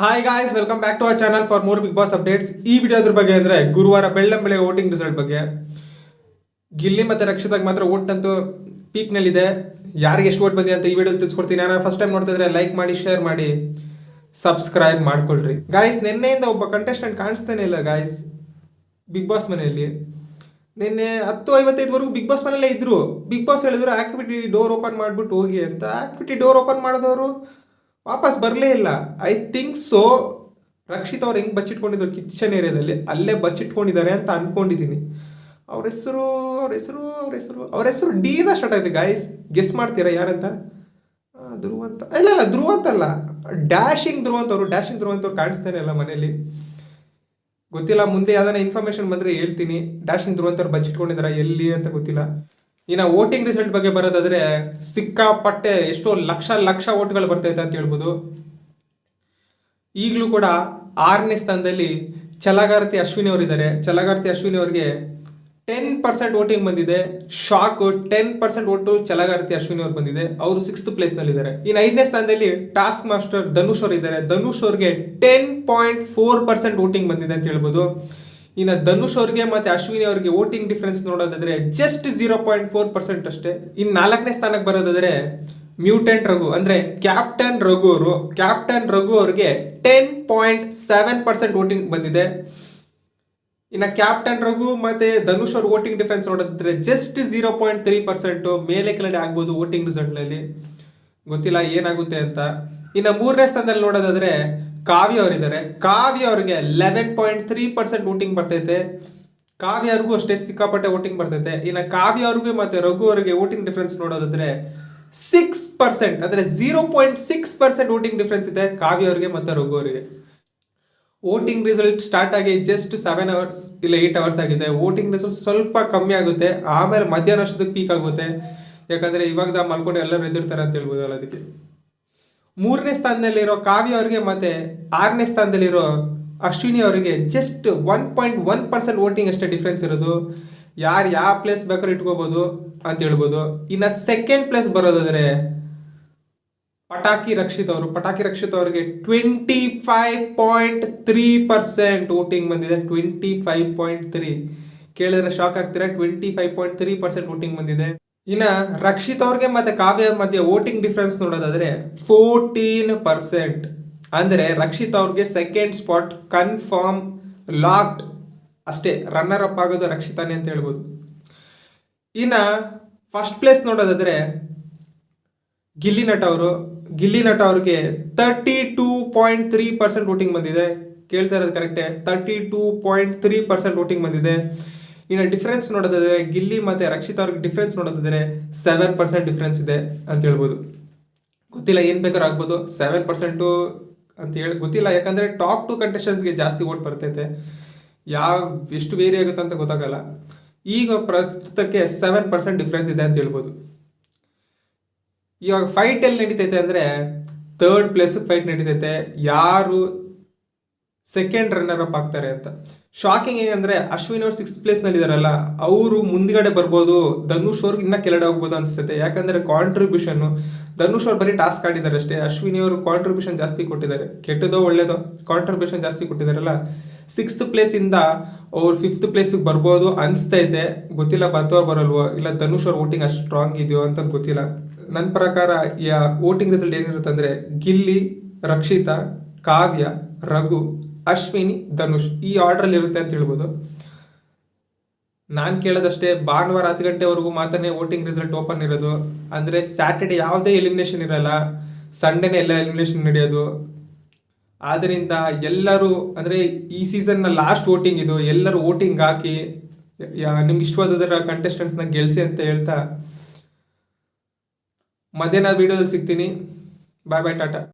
Hi guys, welcome back to our channel for more Bigg Boss updates. ಈ ವಿಡಿಯೋದ್ರ ಬಗ್ಗೆ ಅಂದರೆ ಗುರುವಾರ ಬೆಳ್ಳಂಬೆಳೆ ವೋಟಿಂಗ್ ರಿಸಲ್ಟ್ ಬಗ್ಗೆ. ಗಿಲ್ಲಿ ಮತ್ತು ರಕ್ಷಿತಾಗ್ ಮಾತ್ರ ವೋಟ್ ಅಂತೂ ಪೀಕ್ನಲ್ಲಿದೆ. ಯಾರಿಗೆ ಎಷ್ಟು ವೋಟ್ ಬಂದಿದೆ ಅಂತ ಈ ವಿಡಿಯೋ ತಿಳಿಸ್ಕೊಡ್ತೀನಿ. ನಾನು ಫಸ್ಟ್ ಟೈಮ್ ನೋಡ್ತಾ ಇದ್ರೆ ಲೈಕ್ ಮಾಡಿ, ಶೇರ್ ಮಾಡಿ, ಸಬ್ಸ್ಕ್ರೈಬ್ ಮಾಡ್ಕೊಳ್ರಿ ಗಾಯ್ಸ್. ನಿನ್ನೆಯಿಂದ ಒಬ್ಬ ಕಂಟೆಸ್ಟೆಂಟ್ ಕಾಣಿಸ್ತಾನೆ ಇಲ್ಲ ಗಾಯ್ಸ್ ಬಿಗ್ ಬಾಸ್ ಮನೆಯಲ್ಲಿ. ನಿನ್ನೆ 10:55ವರೆಗೂ ಬಿಗ್ ಬಾಸ್ ಮನೆಯಲ್ಲೇ ಇದ್ರು. ಬಿಗ್ ಬಾಸ್ ಹೇಳಿದ್ರು ಆಕ್ಟಿವಿಟಿ ಡೋರ್ ಓಪನ್ ಮಾಡಿಬಿಟ್ಟು ಹೋಗಿ ಅಂತ. ಆಕ್ಟಿವಿಟಿ ಡೋರ್ ಓಪನ್ ಮಾಡಿದವರು ವಾಪಸ್ ಬರಲೇ ಇಲ್ಲ. ಐ ಥಿಂಕ್ ಸೊ ರಕ್ಷಿತ್ ಅವ್ರು ಹೆಂಗೆ ಬಚ್ಚಿಟ್ಕೊಂಡಿದ್ರು ಕಿಚನ್ ಏರಿಯಾದಲ್ಲಿ, ಅಲ್ಲೇ ಬಚ್ಚಿಟ್ಕೊಂಡಿದ್ದಾರೆ ಅಂತ ಅನ್ಕೊಂಡಿದ್ದೀನಿ. ಅವ್ರ ಹೆಸರು ಡಿನ ಸ್ಟಾರ್ಟ್ ಆಯ್ತು ಗಾಯ್ಸ್. ಗೆಸ್ ಮಾಡ್ತೀರಾ ಯಾರಂತ? ಧ್ರುವ ಅಂತ. ಇಲ್ಲ ಧ್ರುವ ಅಂತಲ್ಲ, ಡ್ಯಾಶಿಂಗ್ ಧ್ರುವ ಅಂತವ್ರು ಕಾಣಿಸ್ತಾನೆ ಇಲ್ಲ ಮನೇಲಿ. ಗೊತ್ತಿಲ್ಲ, ಮುಂದೆ ಯಾವ್ದಾನ ಇನ್ಫಾರ್ಮೇಶನ್ ಬಂದರೆ ಹೇಳ್ತೀನಿ. ಡ್ಯಾಶಿಂಗ್ ಧ್ರುವ ಅಂತವ್ರು ಬಚ್ಚಿಟ್ಕೊಂಡಿದ್ದಾರೆ ಎಲ್ಲಿ ಅಂತ ಗೊತ್ತಿಲ್ಲ. ಇನ್ನು ವೋಟಿಂಗ್ ರಿಸಲ್ಟ್ ಬಗ್ಗೆ ಬರೋದಾದ್ರೆ ಸಿಕ್ಕಾಪಟ್ಟೆ ಎಷ್ಟೋ ಲಕ್ಷ ವೋಟ್ಗಳು ಬರ್ತೈತೆ ಅಂತ ಹೇಳ್ಬೋದು. ಈಗಲೂ ಕೂಡ 6ನೇ ಸ್ಥಾನದಲ್ಲಿ ಛಲಗಾರ್ತಿ ಅಶ್ವಿನಿ ಅವರಿದ್ದಾರೆ. ಛಲಗಾರ್ತಿ ಅಶ್ವಿನಿ ಅವರಿಗೆ 10% ವೋಟಿಂಗ್ ಬಂದಿದೆ. ಶಾಕ್, 10% ವೋಟು ಛಲಗಾರ್ತಿ ಅಶ್ವಿನಿ ಅವ್ರು ಬಂದಿದೆ. ಅವರು 6th ಪ್ಲೇಸ್ನಲ್ಲಿದ್ದಾರೆ. ಇನ್ನು 5ನೇ ಸ್ಥಾನದಲ್ಲಿ ಟಾಸ್ಕ್ ಮಾಸ್ಟರ್ ಧನುಷ್ ಅವರು ಇದ್ದಾರೆ. ಧನುಷ್ ಅವ್ರಿಗೆ 10.4% ವೋಟಿಂಗ್ ಬಂದಿದೆ ಅಂತ ಹೇಳ್ಬೋದು. ಇನ್ನು ಧನುಷ್ ಅವ್ರಿಗೆ ಮತ್ತೆ ಅಶ್ವಿನಿ ಅವರಿಗೆ ವೋಟಿಂಗ್ ಡಿಫರೆನ್ಸ್ ನೋಡೋದಾದ್ರೆ ಜಸ್ಟ್ 0.4% ಅಷ್ಟೇ. ಇನ್ನು 4ನೇ ಸ್ಥಾನಕ್ಕೆ ಬರೋದಾದ್ರೆ ಮ್ಯೂಟೆಂಟ್ ರಘು ಅಂದ್ರೆ ಕ್ಯಾಪ್ಟನ್ ರಘು ಅವ್ರಿಗೆ 10.7% ವೋಟಿಂಗ್ ಬಂದಿದೆ. ಇನ್ನು ಕ್ಯಾಪ್ಟನ್ ರಘು ಮತ್ತೆ ಧನುಷ್ ಅವ್ರ ವೋಟಿಂಗ್ ಡಿಫರೆನ್ಸ್ ನೋಡೋದಾದ್ರೆ ಜಸ್ಟ್ 0.3% ಮೇಲೆ ಕೆಳಗಡೆ ಆಗ್ಬೋದು ವೋಟಿಂಗ್ ರಿಸಲ್ಟ್ ನಲ್ಲಿ. ಗೊತ್ತಿಲ್ಲ ಏನಾಗುತ್ತೆ ಅಂತ. ಇನ್ನು 3ನೇ ಸ್ಥಾನದಲ್ಲಿ ನೋಡೋದಾದ್ರೆ ಕಾವ್ಯ ಅವರಿದ್ದಾರೆ. ಕಾವ್ಯ ಅವರಿಗೆ 11.3% ವೋಟಿಂಗ್ ಬರ್ತೈತೆ. ಕಾವ್ಯ ಅವ್ರಿಗೂ ಅಷ್ಟೇ ಸಿಕ್ಕಾಪಟ್ಟೆ ವೋಟಿಂಗ್ ಬರ್ತೈತೆ. ಇನ್ನು ಕಾವ್ಯ ಅವ್ರಿಗೂ ಮತ್ತೆ ರಘು ಅವರಿಗೆ ವೋಟಿಂಗ್ ಡಿಫರೆನ್ಸ್ ನೋಡೋದಾದ್ರೆ 6%, ಅಂದ್ರೆ 0.6% ವೋಟಿಂಗ್ ಡಿಫರೆನ್ಸ್ ಇದೆ ಕಾವ್ಯ ಅವರಿಗೆ ಮತ್ತೆ ರಘು ಅವರಿಗೆ. ವೋಟಿಂಗ್ ರಿಸಲ್ಟ್ ಸ್ಟಾರ್ಟ್ ಆಗಿ ಜಸ್ಟ್ 7 hours ಇಲ್ಲ 8 hours ಆಗಿದೆ. ವೋಟಿಂಗ್ ರಿಸಲ್ಟ್ ಸ್ವಲ್ಪ ಕಮ್ಮಿ ಆಗುತ್ತೆ, ಆಮೇಲೆ ಮಧ್ಯಾಹ್ನ ಅಷ್ಟೊತ್ತಿಗೆ ಪೀಕ್ ಆಗುತ್ತೆ. ಯಾಕಂದ್ರೆ ಇವಾಗ ಮಲ್ಕೊಂಡು ಎಲ್ಲರೂ ಎದ್ದಿರ್ತಾರೆ ಅಂತ ಹೇಳ್ಬೋದಲ್ಲ, ಅದಕ್ಕೆ. 3ನೇ ಸ್ಥಾನದಲ್ಲಿರೋ ಕಾವ್ಯ ಅವರಿಗೆ ಮತ್ತೆ 6ನೇ ಸ್ಥಾನದಲ್ಲಿರೋ ಅಶ್ವಿನಿ ಅವರಿಗೆ ಜಸ್ಟ್ 1.1% ವೋಟಿಂಗ್ ಅಷ್ಟೇ ಡಿಫ್ರೆನ್ಸ್ ಇರೋದು. ಯಾರು ಯಾವ ಪ್ಲೇಸ್ ಬೇಕಾದ್ರೂ ಇಟ್ಕೋಬಹುದು ಅಂತ ಹೇಳ್ಬೋದು. ಇನ್ನು 2nd ಪ್ಲೇಸ್ ಬರೋದಾದ್ರೆ ಪಟಾಕಿ ರಕ್ಷಿತ್ ಅವರಿಗೆ 25.3% ವೋಟಿಂಗ್ ಬಂದಿದೆ. 25.3 ಕೇಳಿದ್ರೆ ಶಾಕ್ ಆಗ್ತೀರಾ. 25.3% ವೋಟಿಂಗ್ ಬಂದಿದೆ. ಇನ್ನ ರಕ್ಷಿತ್ ಅವ್ರಿಗೆ ಮತ್ತೆ ಕಾವ್ಯ ಮಧ್ಯೆ ವೋಟಿಂಗ್ ಡಿಫರೆನ್ಸ್ ನೋಡೋದಾದ್ರೆ 14%. ಅಂದ್ರೆ ರಕ್ಷಿತ್ ಅವ್ರಿಗೆ 2nd ಸ್ಪಾಟ್ ಕನ್ಫರ್ಮ್ ಲಾಕ್ಡ್ ಅಷ್ಟೇ. ರನ್ನರ್ ಅಪ್ ಆಗೋದು ರಕ್ಷಿತಾನೆ ಅಂತ ಹೇಳ್ಬೋದು. ಇನ್ನ 1st ಪ್ಲೇಸ್ ನೋಡೋದಾದ್ರೆ ಗಿಲ್ಲಿ ನಟ ಅವ್ರಿಗೆ 32.3% ವೋಟಿಂಗ್ ಬಂದಿದೆ. ಕೇಳ್ತಾ ಇರೋದು ಕರೆಕ್ಟೇ, 32.3% ವೋಟಿಂಗ್ ಬಂದಿದೆ. ಇನ್ನು ಡಿಫ್ರೆನ್ಸ್ ನೋಡೋದಾದ್ರೆ ಗಿಲ್ಲಿ ಮತ್ತೆ ರಕ್ಷಿತ್ ಅವ್ರಿಗೆ ಡಿಫ್ರೆನ್ಸ್ ನೋಡೋದಾದ್ರೆ 7% ಡಿಫ್ರೆನ್ಸ್ ಇದೆ ಅಂತ ಹೇಳ್ಬೋದು. ಗೊತ್ತಿಲ್ಲ, ಏನ್ ಬೇಕಾದ್ರೂ ಆಗ್ಬೋದು. 7% ಅಂತ ಹೇಳಿ ಗೊತ್ತಿಲ್ಲ, ಯಾಕಂದ್ರೆ ಟಾಪ್ 2 ಕಂಟೆಸ್ಟೆಂಟ್ಸ್ಗೆ ಜಾಸ್ತಿ ವೋಟ್ ಬರ್ತೈತೆ. ಎಷ್ಟು ವೇರಿ ಆಗುತ್ತೆ ಅಂತ ಗೊತ್ತಾಗಲ್ಲ. ಈಗ ಪ್ರಸ್ತುತಕ್ಕೆ 7% ಡಿಫ್ರೆನ್ಸ್ ಇದೆ ಅಂತ ಹೇಳ್ಬೋದು. ಇವಾಗ ಫೈಟ್ ಎಲ್ಲಿ ನಡೀತೈತೆ ಅಂದ್ರೆ 3rd ಪ್ಲೇಸ್ ಫೈಟ್ ನಡೀತೈತೆ. ಯಾರು 2nd ರನ್ನರ್ ಅಪ್ ಆಗ್ತಾರೆ ಅಂತ. ಶಾಕಿಂಗ್ ಏನಂದ್ರೆ ಅಶ್ವಿನ್ ಅವ್ರು 6th ಪ್ಲೇಸ್ ನಲ್ಲಿ ಇದಾರಲ್ಲ, ಅವರು ಮುಂದ್ಗಡೆ ಬರ್ಬೋದು. ಧನುಷ್ ಅವ್ರಿಗೆ ಇನ್ನ ಕೆಳಗಡೆ ಹೋಗ್ಬೋದು ಅನ್ಸುತ್ತೆ. ಯಾಕಂದ್ರೆ ಕಾಂಟ್ರಿಬ್ಯೂಷನ್ ಧನುಷ್ ಅವ್ರು ಬರೀ ಟಾಸ್ಕ್ ಆಡಿದ್ದಾರೆ ಅಷ್ಟೇ. ಅಶ್ವಿನಿ ಅವರು ಕಾಂಟ್ರಿಬ್ಯೂಷನ್ ಜಾಸ್ತಿ ಕೊಟ್ಟಿದ್ದಾರೆ. ಕೆಟ್ಟದೋ ಒಳ್ಳೇದೋ ಕಾಂಟ್ರಿಬ್ಯೂಷನ್ ಜಾಸ್ತಿ ಕೊಟ್ಟಿದ್ದಾರಲ್ಲ. 6th ಪ್ಲೇಸ್ ಇಂದ ಅವ್ರು 5th ಪ್ಲೇಸ್ ಬರ್ಬೋದು ಅನ್ಸ್ತೈತೆ. ಗೊತ್ತಿಲ್ಲ ಬರ್ತೋ ಬರಲ್ವೋ, ಇಲ್ಲ ಧನುಷ್ ಅವ್ರ ವೋಟಿಂಗ್ ಅಷ್ಟು ಸ್ಟ್ರಾಂಗ್ ಇದೆಯೋ ಅಂತ ಗೊತ್ತಿಲ್ಲ. ನನ್ನ ಪ್ರಕಾರ ವೋಟಿಂಗ್ ರಿಸಲ್ಟ್ ಏನಿರುತ್ತೆ ಅಂದ್ರೆ ಗಿಲ್ಲಿ, ರಕ್ಷಿತಾ, ಕಾವ್ಯ, ರಘು, ಅಶ್ವಿನಿ, ಧನುಷ್ ಈ ಆರ್ಡರ್ ಇರುತ್ತೆ ಅಂತ ಹೇಳ್ಬೋದು. ನಾನು ಕೇಳೋದಷ್ಟೇ, ಭಾನುವಾರ 10 ಗಂಟೆವರೆಗೂ ಮಾತ್ರ ವೋಟಿಂಗ್ ರಿಸಲ್ಟ್ ಓಪನ್ ಇರೋದು. ಅಂದ್ರೆ ಸ್ಯಾಟರ್ಡೆ ಯಾವುದೇ ಎಲಿಮಿನೇಷನ್ ಇರಲ್ಲ, ಸಂಡೇನೆ ಎಲ್ಲ ಎಲಿಮಿನೇಷನ್ ನಡೆಯೋದು. ಆದ್ರಿಂದ ಎಲ್ಲರೂ ಅಂದ್ರೆ ಈ ಸೀಸನ್ ನ ಲಾಸ್ಟ್ ವೋಟಿಂಗ್ ಇದು. ಎಲ್ಲರೂ ವೋಟಿಂಗ್ ಹಾಕಿ ನಿಮ್ಗೆ ಇಷ್ಟವಾದ ಕಂಟೆಸ್ಟೆಂಟ್ಸ್ನ ಗೆಲ್ಸಿ ಅಂತ ಹೇಳ್ತಾ ಮಧ್ಯಾಹ್ನ ವಿಡಿಯೋದಲ್ಲಿ ಸಿಗ್ತೀನಿ. ಬಾಯ್ ಟಾಟಾ.